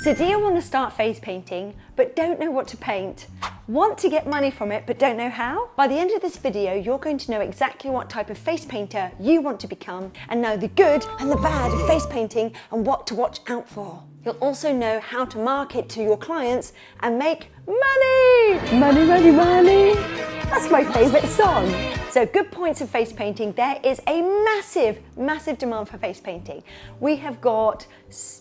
So do you want to start face painting but don't know what to paint? Want to get money from it but don't know how? By the end of this video, you're going to know exactly what type of face painter you want to become and know the good and the bad of face painting and what to watch out for. You'll also know how to market to your clients and make money! Money, money, money! That's my favourite song. So good points of face painting. There is a massive, massive demand for face painting. We have got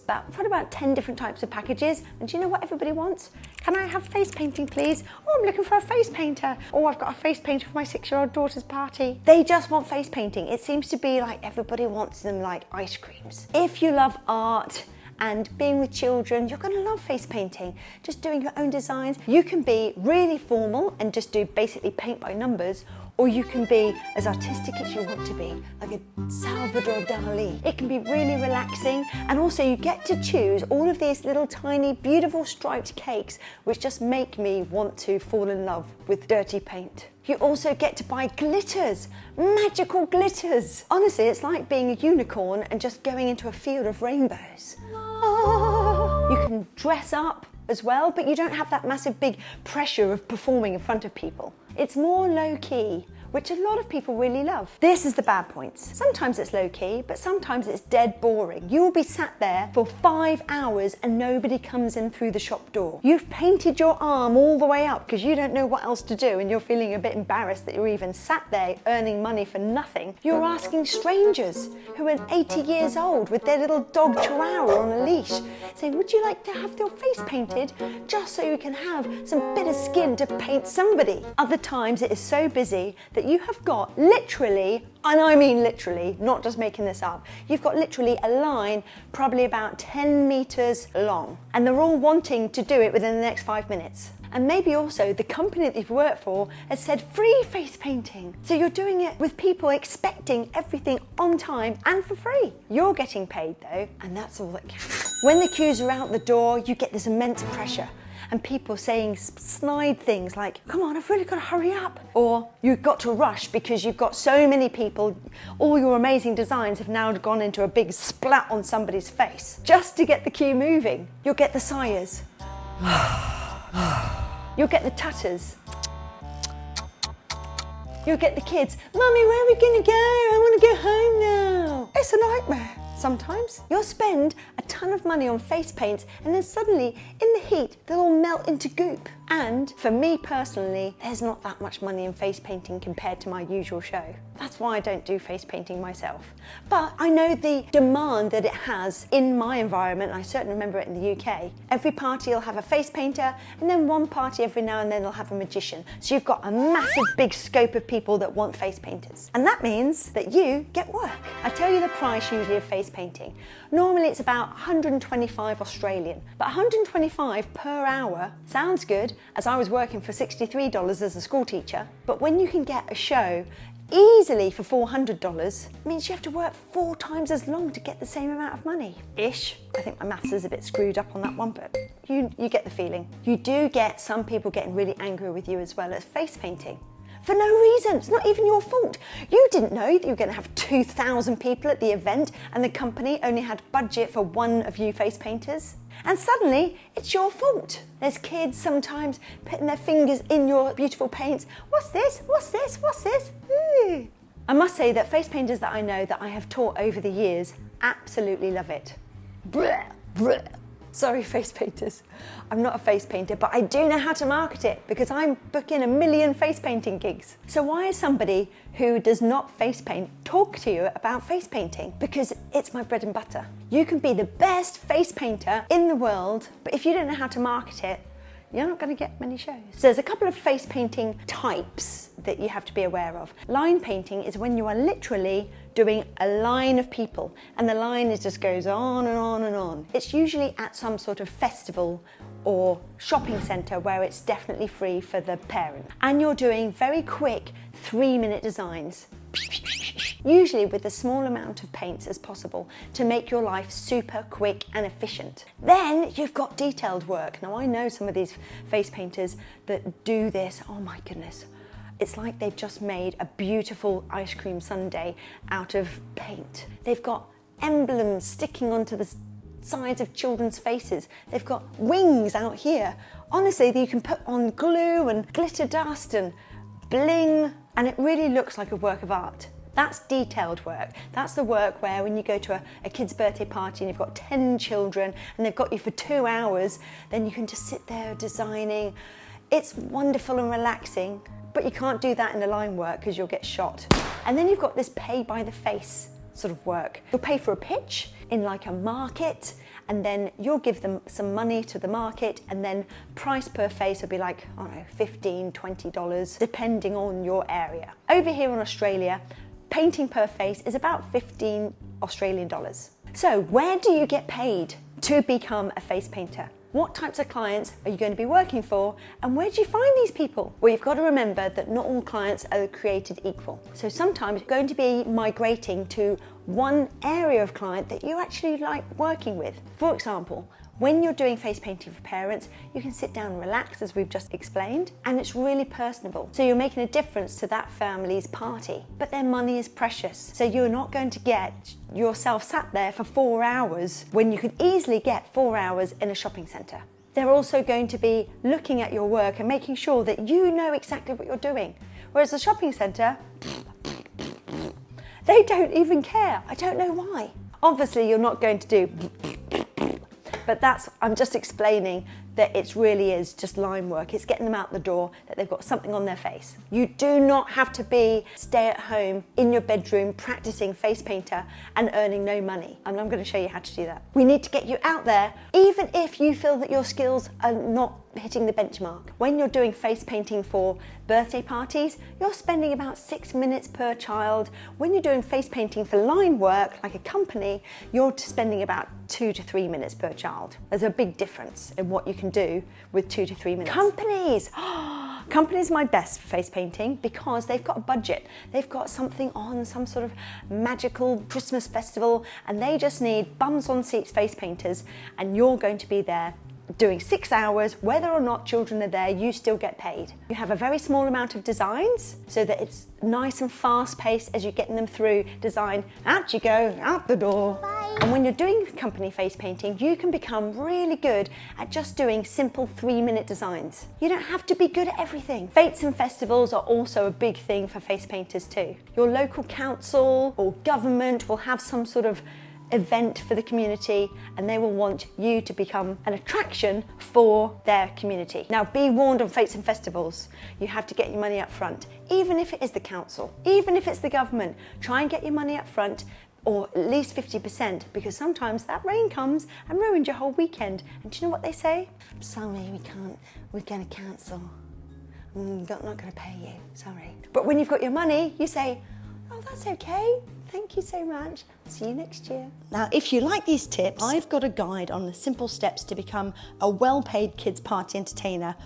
about 10 different types of packages. And do you know what everybody wants? Can I have face painting, please? Oh, I'm looking for a face painter. Oh, I've got a face painter for my 6-year-old daughter's party. They just want face painting. It seems to be like everybody wants them like ice creams. If you love art, and being with children, you're going to love face painting. Just doing your own designs. You can be really formal and just do basically paint by numbers, or you can be as artistic as you want to be, like a Salvador Dali. It can be really relaxing, and also you get to choose all of these little tiny, beautiful striped cakes, which just make me want to fall in love with dirty paint. You also get to buy glitters, magical glitters. Honestly, it's like being a unicorn and just going into a field of rainbows. You can dress up as well, but you don't have that massive big pressure of performing in front of people. It's more low-key, which a lot of people really love. This is the bad points. Sometimes it's low-key, but sometimes it's dead boring. You will be sat there for 5 hours and nobody comes in through the shop door. You've painted your arm all the way up because you don't know what else to do and you're feeling a bit embarrassed that you're even sat there earning money for nothing. You're asking strangers who are 80 years old with their little dog Chihuahua on a leash, saying, would you like to have your face painted just so you can have some bit of skin to paint somebody? Other times it is so busy that you have got literally, and I mean literally, not just making this up, you've got literally a line probably about 10 meters long, and they're all wanting to do it within the next 5 minutes. And maybe also the company that you've worked for has said free face painting. So you're doing it with people expecting everything on time and for free. You're getting paid though, and that's all that counts. When the queues are out the door, you get this immense pressure. And people saying snide things like, come on, I've really got to hurry up. Or you've got to rush because you've got so many people, all your amazing designs have now gone into a big splat on somebody's face. Just to get the queue moving. You'll get the sighers. You'll get the tutters. You'll get the kids, Mummy, where are we gonna go? I wanna go home now. It's a nightmare. Sometimes you'll spend a ton of money on face paints and then suddenly in the heat they'll all melt into goop. And for me personally, there's not that much money in face painting compared to my usual show. That's why I don't do face painting myself. But I know the demand that it has in my environment, and I certainly remember it in the UK. Every party will have a face painter, and then one party every now and then they'll have a magician. So you've got a massive big scope of people that want face painters. And that means that you get work. I tell you the price usually of face painting. Normally it's about 125 Australian, but 125 per hour sounds good, as I was working for $63 as a school teacher. But when you can get a show easily for $400, it means you have to work 4 times as long to get the same amount of money. Ish. I think my maths is a bit screwed up on that one, but you get the feeling. You do get some people getting really angry with you as well as face painting. For no reason, it's not even your fault. You didn't know that you were going to have 2,000 people at the event and the company only had budget for one of you face painters. And suddenly, it's your fault. There's kids sometimes putting their fingers in your beautiful paints. What's this? What's this? What's this? Ooh. I must say that face painters that I know that I have taught over the years absolutely love it. Blech, blech. Sorry, face painters. I'm not a face painter, but I do know how to market it because I'm booking 1 million face painting gigs. So why is somebody who does not face paint talk to you about face painting? Because it's my bread and butter. You can be the best face painter in the world, but if you don't know how to market it, you're not going to get many shows. So there's a couple of face painting types that you have to be aware of. Line painting is when you are literally doing a line of people and the line just goes on and on and on. It's usually at some sort of festival or shopping centre where it's definitely free for the parent. And you're doing very quick 3-minute designs. Usually with a small amount of paints as possible to make your life super quick and efficient. Then you've got detailed work. Now I know some of these face painters that do this, oh my goodness. It's like they've just made a beautiful ice cream sundae out of paint. They've got emblems sticking onto the sides of children's faces. They've got wings out here. Honestly, you can put on glue and glitter dust and bling, and it really looks like a work of art. That's detailed work. That's the work where when you go to a kid's birthday party and you've got 10 children and they've got you for 2 hours, then you can just sit there designing. It's wonderful and relaxing, but you can't do that in the line work because you'll get shot. And then you've got this pay by the face sort of work. You'll pay for a pitch in like a market, and then you'll give them some money to the market, and then price per face will be like, I don't know, $15, $20, depending on your area. Over here in Australia, painting per face is about 15 Australian dollars. So where do you get paid to become a face painter? What types of clients are you going to be working for, and where do you find these people? Well, you've got to remember that not all clients are created equal. So sometimes you're going to be migrating to one area of client that you actually like working with. For example, when you're doing face painting for parents, you can sit down and relax, as we've just explained, and it's really personable. So you're making a difference to that family's party, but their money is precious. So you're not going to get yourself sat there for 4 hours when you could easily get 4 hours in a shopping centre. They're also going to be looking at your work and making sure that you know exactly what you're doing. Whereas the shopping centre, they don't even care. I don't know why. Obviously, you're not going to do but I'm just explaining that it really is just line work. It's getting them out the door, that they've got something on their face. You do not have to stay at home in your bedroom practicing face painter and earning no money. And I'm going to show you how to do that. We need to get you out there, even if you feel that your skills are not hitting the benchmark. When you're doing face painting for birthday parties, you're spending about 6 minutes per child. When you're doing face painting for line work, like a company, you're spending about 2 to 3 minutes per child. There's a big difference in what you can do with 2 to 3 minutes. Companies! Companies are my best for face painting because they've got a budget. They've got something on, some sort of magical Christmas festival, and they just need bums on seats face painters, and you're going to be there doing 6 hours. Whether or not children are there, you still get paid. You have a very small amount of designs so that it's nice and fast paced as you're getting them through design. Out you go, out the door. Bye. And when you're doing company face painting, you can become really good at just doing simple 3-minute designs. You don't have to be good at everything. Fetes and festivals are also a big thing for face painters too. Your local council or government will have some sort of event for the community, and they will want you to become an attraction for their community. Now, be warned on fetes and festivals, you have to get your money up front. Even if it is the council, even if it's the government, try and get your money up front, or at least 50%, because sometimes that rain comes and ruins your whole weekend. And do you know what they say? I'm sorry, we're going to cancel. I'm not going to pay you, sorry. But when you've got your money, you say, oh, that's okay. Thank you so much. See you next year. Now, if you like these tips, I've got a guide on the simple steps to become a well-paid kids party entertainer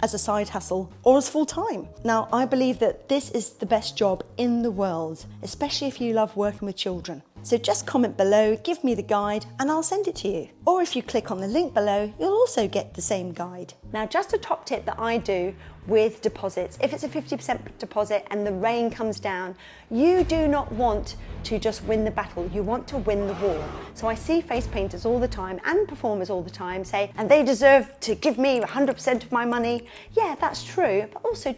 as a side hustle or as full-time. Now, I believe that this is the best job in the world, especially if you love working with children. So just comment below, give me the guide, and I'll send it to you. Or if you click on the link below, you'll also get the same guide. Now, just a top tip that I do with deposits. If it's a 50% deposit and the rain comes down, you do not want to just win the battle, you want to win the war. So I see face painters all the time and performers all the time say, and they deserve to give me 100% of my money. Yeah, that's true, but also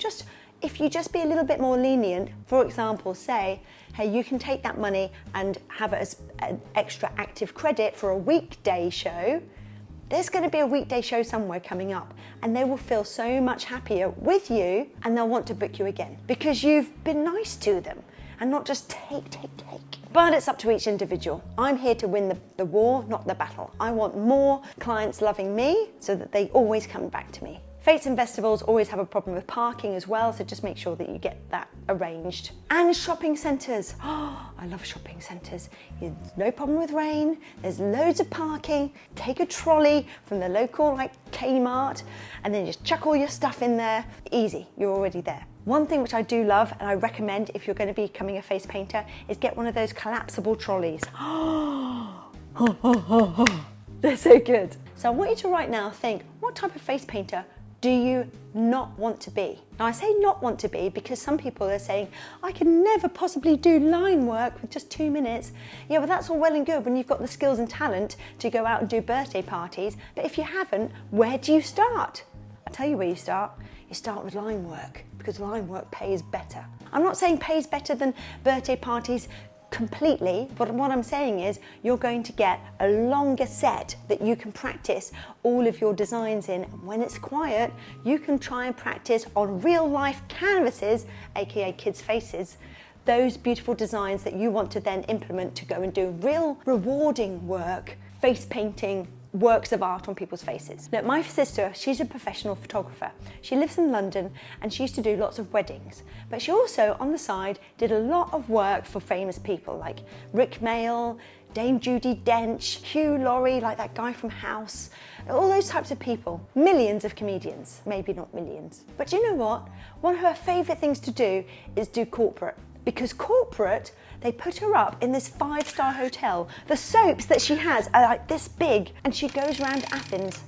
if you just be a little bit more lenient, for example, say, hey, you can take that money and have it as an extra active credit for a weekday show. There's going to be a weekday show somewhere coming up, and they will feel so much happier with you, and they'll want to book you again because you've been nice to them and not just take. But it's up to each individual. I'm here to win the war, not the battle. I want more clients loving me so that they always come back to me. Fetes and festivals always have a problem with parking as well, so just make sure that you get that arranged. And shopping centres. Oh, I love shopping centres. There's no problem with rain, there's loads of parking. Take a trolley from the local Kmart and then just chuck all your stuff in there. Easy, you're already there. One thing which I do love and I recommend if you're going to be becoming a face painter is get one of those collapsible trolleys. They're so good. So I want you to right now think, what type of face painter do you not want to be? Now I say not want to be because some people are saying, I can never possibly do line work with just 2 minutes. Yeah, well that's all well and good when you've got the skills and talent to go out and do birthday parties, but if you haven't, where do you start? I'll tell you where you start. You start with line work, because line work pays better. I'm not saying pays better than birthday parties completely, but what I'm saying is you're going to get a longer set that you can practice all of your designs in. When it's quiet, you can try and practice on real life canvases, aka kids' faces, those beautiful designs that you want to then implement to go and do real rewarding work, face painting, works of art on people's faces. Look, my sister, she's a professional photographer. She lives in London and she used to do lots of weddings, but she also on the side did a lot of work for famous people like Rick Mayall, Dame Judi Dench, Hugh Laurie, like that guy from House, all those types of people. Millions of comedians, maybe not millions. But you know what? One of her favourite things to do is do corporate. Because corporate, they put her up in this 5-star hotel. The soaps that she has are like this big, and she goes around Athens,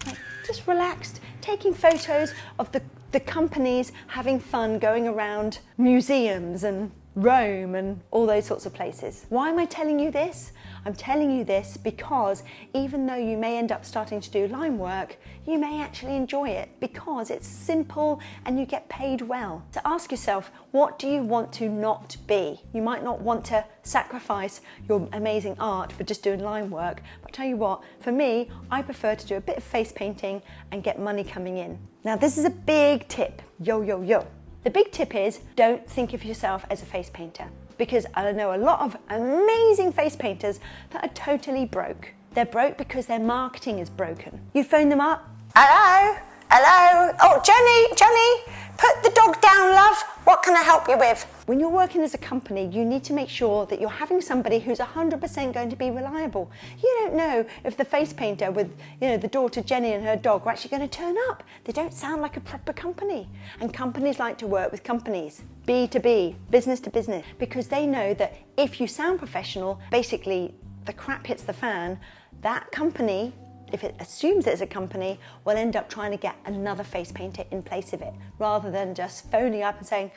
like just relaxed, taking photos of the companies having fun going around museums and Rome and all those sorts of places. Why am I telling you this? I'm telling you this because even though you may end up starting to do line work, you may actually enjoy it because it's simple and you get paid well. So ask yourself, what do you want to not be? You might not want to sacrifice your amazing art for just doing line work, but I'll tell you what, for me, I prefer to do a bit of face painting and get money coming in. Now this is a big tip, yo, yo, yo. The big tip is don't think of yourself as a face painter, because I know a lot of amazing face painters that are totally broke. They're broke because their marketing is broken. You phone them up, hello, hello, oh Jenny, put the dog down, love, what can I help you with? When you're working as a company, you need to make sure that you're having somebody who's 100% going to be reliable. You don't know if the face painter with, the daughter Jenny and her dog are actually going to turn up. They don't sound like a proper company. And companies like to work with companies, B2B, business to business, because they know that if you sound professional, basically the crap hits the fan, that company, if it assumes it's a company, will end up trying to get another face painter in place of it, rather than just phoning up and saying,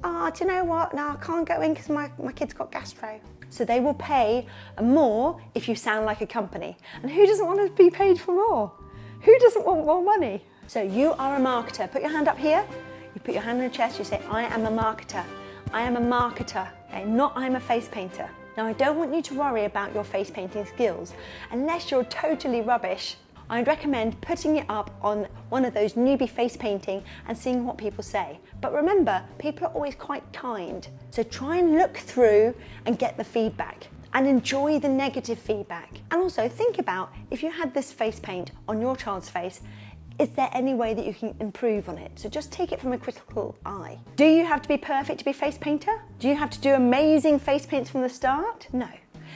oh, do you know what? No, I can't go in because my kid's got gastro. So they will pay more if you sound like a company. And who doesn't want to be paid for more? Who doesn't want more money? So you are a marketer. Put your hand up here. You put your hand on your chest. You say, I am a marketer. I am a marketer. Okay? Not I'm a face painter. Now, I don't want you to worry about your face painting skills. Unless you're totally rubbish, I'd recommend putting it up on one of those newbie face painting and seeing what people say. But remember, people are always quite kind. So try and look through and get the feedback and enjoy the negative feedback. And also think about, if you had this face paint on your child's face, is there any way that you can improve on it? So just take it from a critical eye. Do you have to be perfect to be a face painter? Do you have to do amazing face paints from the start? No.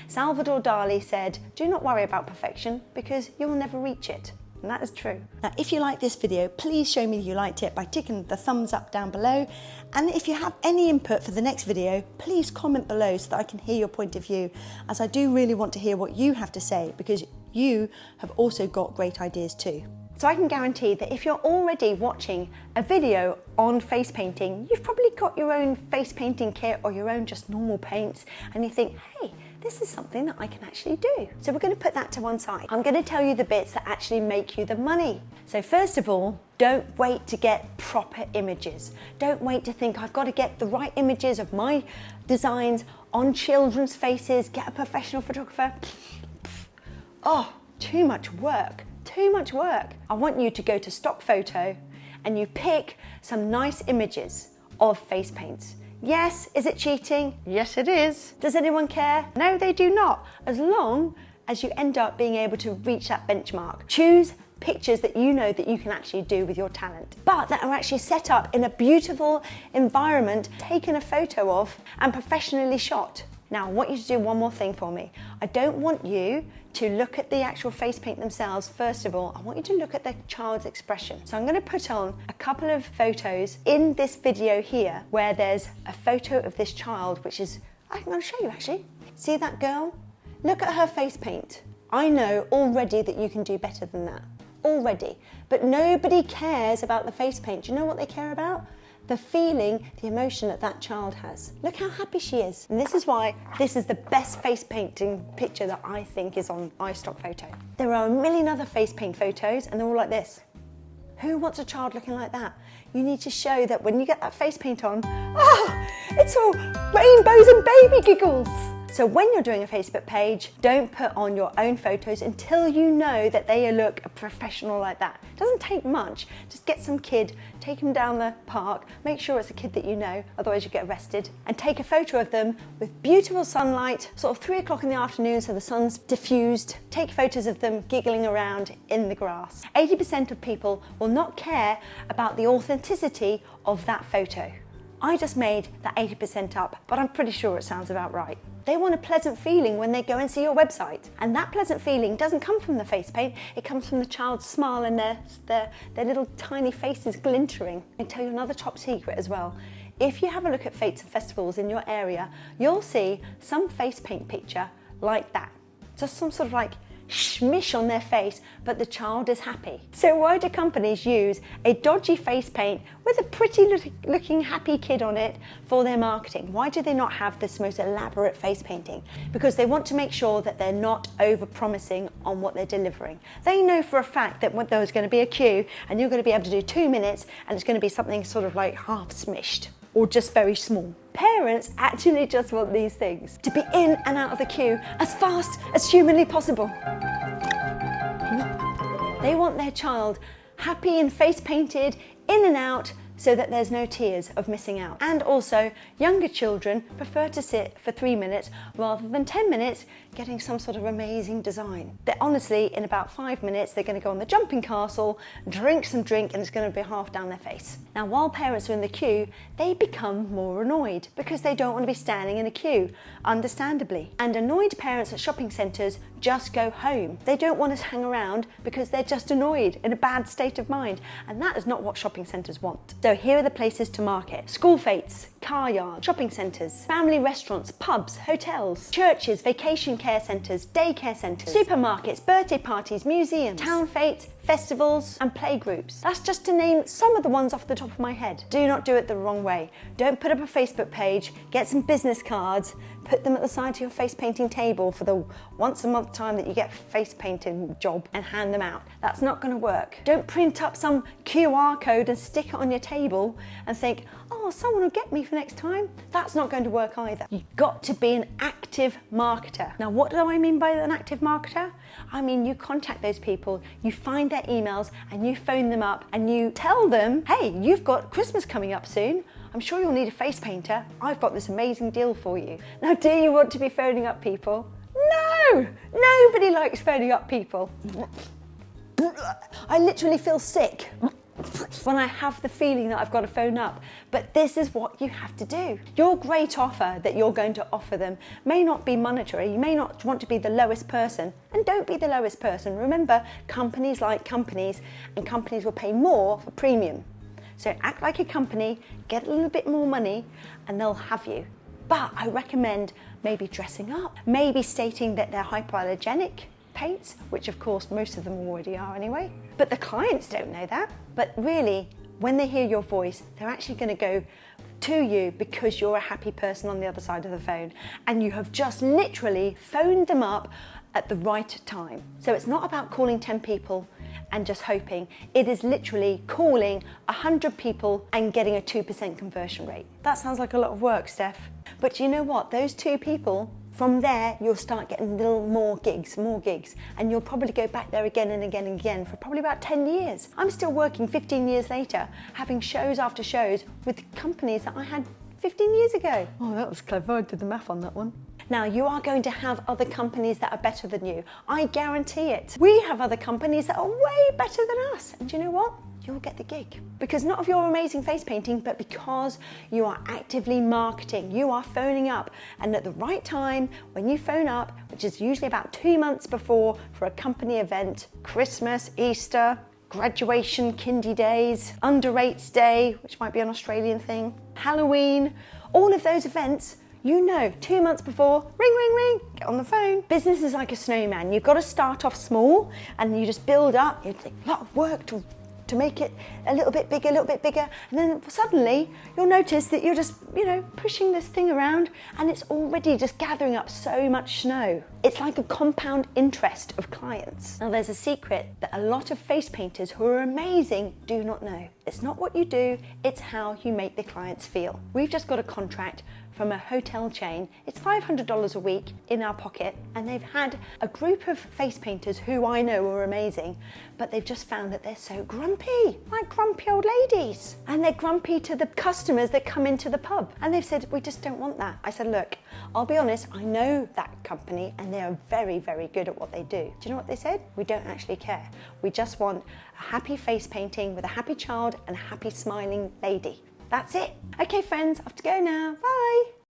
Salvador Dali said, do not worry about perfection because you'll never reach it. And that is true. Now, if you like this video, please show me that you liked it by ticking the thumbs up down below. And if you have any input for the next video, please comment below so that I can hear your point of view, as I do really want to hear what you have to say, because you have also got great ideas too. So I can guarantee that if you're already watching a video on face painting, you've probably got your own face painting kit or your own just normal paints, and you think, hey, this is something that I can actually do. So we're going to put that to one side. I'm going to tell you the bits that actually make you the money. So first of all, don't wait to get proper images. Don't wait to think I've got to get the right images of my designs on children's faces, get a professional photographer. Oh, too much work. Too much work. I want you to go to stock photo and you pick some nice images of face paints. Yes, is it cheating? Yes, it is. Does anyone care? No, they do not. As long as you end up being able to reach that benchmark. Choose pictures that you know that you can actually do with your talent, but that are actually set up in a beautiful environment, taken a photo of and professionally shot. Now, I want you to do one more thing for me. I don't want you to look at the actual face paint themselves. First of all, I want you to look at the child's expression. So I'm going to put on a couple of photos in this video here where there's a photo of this child, which is, I'm going to show you actually. See that girl? Look at her face paint. I know already that you can do better than that. already, but nobody cares about the face paint. Do you know what they care about? The feeling, the emotion that that child has. Look how happy she is. And this is why this is the best face painting picture that I think is on iStock Photo. There are a million other face paint photos and they're all like this. Who wants a child looking like that? You need to show that when you get that face paint on, it's all rainbows and baby giggles. So when you're doing a Facebook page, don't put on your own photos until you know that they look professional like that. It doesn't take much. Just get some kid, take him down the park, make sure it's a kid that you know, otherwise you get arrested, and take a photo of them with beautiful sunlight, sort of 3 o'clock in the afternoon so the sun's diffused. Take photos of them giggling around in the grass. 80% of people will not care about the authenticity of that photo. I just made that 80% up, but I'm pretty sure it sounds about right. They want a pleasant feeling when they go and see your website. And that pleasant feeling doesn't come from the face paint, it comes from the child's smile and their little tiny faces glintering. I tell you another top secret as well. If you have a look at fetes and festivals in your area, you'll see some face paint picture like that. Just some sort of like schmish on their face, but the child is happy. So why do companies use a dodgy face paint with a pretty looking happy kid on it for their marketing? Why do they not have this most elaborate face painting? Because they want to make sure that they're not over promising on what they're delivering. They know for a fact that there's going to be a queue and you're going to be able to do 2 minutes and it's going to be something sort of like half smished or just very small. Parents actually just want these things to be in and out of the queue as fast as humanly possible. They want their child happy and face painted, in and out, so that there's no tears of missing out. And also, younger children prefer to sit for 3 minutes rather than 10 minutes getting some sort of amazing design. That honestly, in about 5 minutes, they're going to go on the jumping castle, drink some drink, and it's going to be half down their face. Now, while parents are in the queue, they become more annoyed because they don't want to be standing in a queue, understandably. And annoyed parents at shopping centres just go home. They don't want to hang around because they're just annoyed, in a bad state of mind. And that is not what shopping centres want. So here are the places to market. School fetes, car yards, shopping centres, family restaurants, pubs, hotels, churches, vacation care centres, daycare centres, supermarkets, birthday parties, museums, town fetes, festivals and playgroups. That's just to name some of the ones off the top of my head. Do not do it the wrong way. Don't put up a Facebook page, get some business cards, put them at the side of your face painting table for the once a month time that you get a face painting job and hand them out. That's not going to work. Don't print up some QR code and stick it on your table and think, oh, someone will get me for next time. That's not going to work either. You've got to be an active marketer. Now, what do I mean by an active marketer? I mean, you contact those people, you find their emails and you phone them up and you tell them, hey, you've got Christmas coming up soon. I'm sure you'll need a face painter. I've got this amazing deal for you. Now, do you want to be phoning up people? No, nobody likes phoning up people. I literally feel sick when I have the feeling that I've got to phone up, but this is what you have to do. Your great offer that you're going to offer them may not be monetary, you may not want to be the lowest person, and don't be the lowest person. Remember, companies like companies, and companies will pay more for premium. So act like a company, get a little bit more money, and they'll have you. But I recommend maybe dressing up, maybe stating that they're hypoallergenic paints, which of course most of them already are anyway. But the clients don't know that. But really, when they hear your voice, they're actually going to go to you because you're a happy person on the other side of the phone. And you have just literally phoned them up at the right time. So it's not about calling 10 people and just hoping. It is literally calling 100 people and getting a 2% conversion rate. That sounds like a lot of work, Steph. But you know what? Those 2 people, from there, you'll start getting little more gigs, and you'll probably go back there again and again and again for probably about 10 years. I'm still working 15 years later, having shows after shows with companies that I had 15 years ago. Oh, that was clever. I did the math on that one. Now, you are going to have other companies that are better than you. I guarantee it. We have other companies that are way better than us. And you know what? You'll get the gig. Because not of your amazing face painting, but because you are actively marketing. You are phoning up, and at the right time, when you phone up, which is usually about 2 months before for a company event, Christmas, Easter, graduation, kindy days, under 8s day, which might be an Australian thing, Halloween, all of those events, You know, 2 months before, ring, ring, ring, get on the phone. Business is like a snowman. You've got to start off small and you just build up. It's a lot of work to make it a little bit bigger, and then suddenly you'll notice that you're just, pushing this thing around and it's already just gathering up so much snow. It's like a compound interest of clients. Now there's a secret that a lot of face painters who are amazing do not know. It's not what you do, it's how you make the clients feel. We've just got a contract from a hotel chain. It's $500 a week in our pocket, and they've had a group of face painters who I know are amazing, but they've just found that they're so grumpy, like grumpy old ladies. And they're grumpy to the customers that come into the pub. And they've said, we just don't want that. I said, look, I'll be honest, I know that company and they are very, very good at what they do. Do you know what they said? We don't actually care. We just want a happy face painting with a happy child and a happy smiling lady. That's it. Okay friends, I have to go now. Bye.